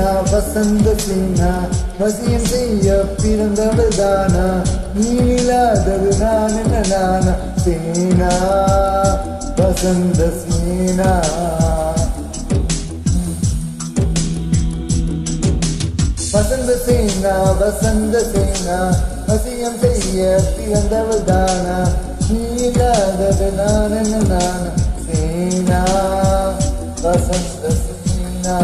சேனா வசந்த சேனா வசியம் செய்ய பிறந்தவள் தானா நீலாதது நான் என்ன நானா சேனா வசந்த சேனா வசந்த சேனா வசந்த சேனா வசியம் செய்ய பிறந்தவள் தானா நீலாதது நான் என்ன நானா சேனா வசந்த சேனா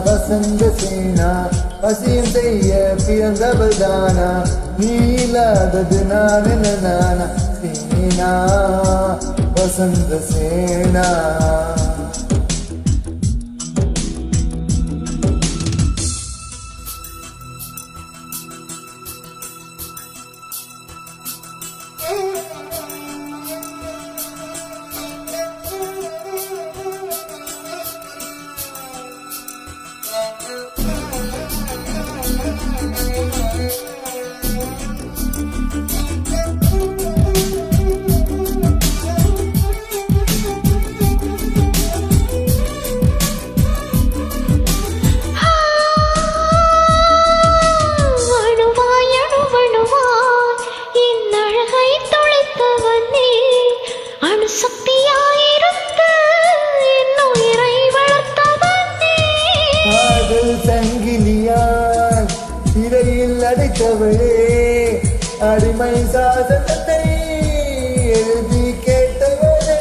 வசந்த சேனா வசியம் செய்ய பிறந்தவள் தானா நீலாதது நான் என்ன நானா சேனா வசந்த சேனா சங்கிலியாய் சிறையில் அடைத்தவளே அடிமை சாசனத்தை எழுதி கேட்டவளே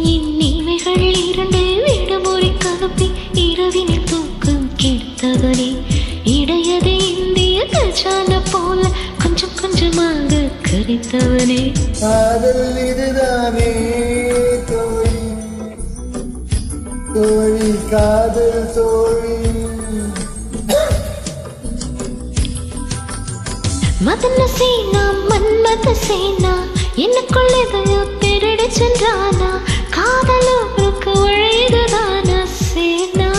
இந்நிலைகள் இரண்டு விடுமுறை கலப்பி இரவினில் தூக்கம் கெடுத்தவனே இடையதை இந்திய கஜான போல கொஞ்சம் கொஞ்சமாக கரித்தவனே காதல் இதுதானே தோழி தோழி காதல் தோழி மதன சேனா மன்மத சேனா எனக்குள் எதையோ திருடி சென்றானா காதலோருக்கு வழிதுதானா சேனா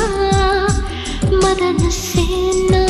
மதன சேனா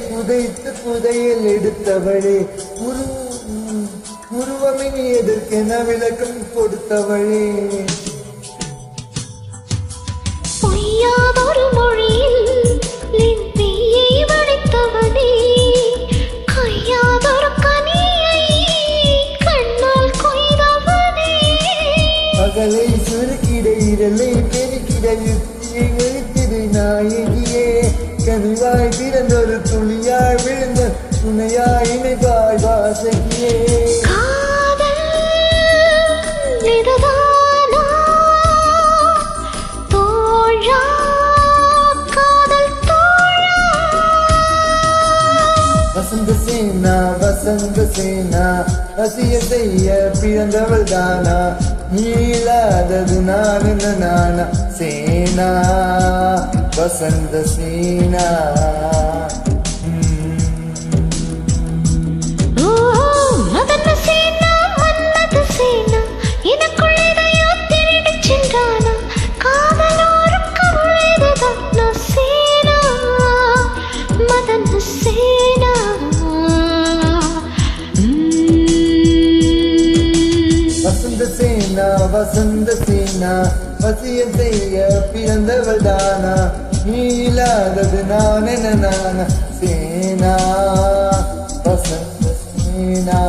புதைத்து புதையல் எடுத்தவளே உருவமின் எதற்கென விளக்கம் கொடுத்தவளே பொய்யாதொரு மொழியில் லிம்பியை வடித்தவனே கையாதொரு கனியை கண்ணால் கொய்தவனே பகலை சுருக்கிட இரலை பெருக்கிட யுக்தியை ஒழித்திடு நாயகியே கனிவாய் பிறந்தொரு துளியாய் விழுந்த துணையாய் இணைவாய் வாசகியே காதல் இதுதானா தோழா காதல் தோழா வசந்த சேனா வசந்த சேனா வசிய செய்ய பிறந்தவள் தானா நீலாதது நான் என்ன நானா சேனா வசந்த சேனா மதன சேனா மன்மத சேனா எனக்குள் எதையோ திருடி சென்றானா காதலோருக்கு வழிதுதானா சேனா மதன சேனா வசந்த சேனா வசந்த சேனா வசிய செய்ய பிறந்தவள் தானா நீ இல்லாதது நான் என்ன நானா சேனா வசந்த சேனா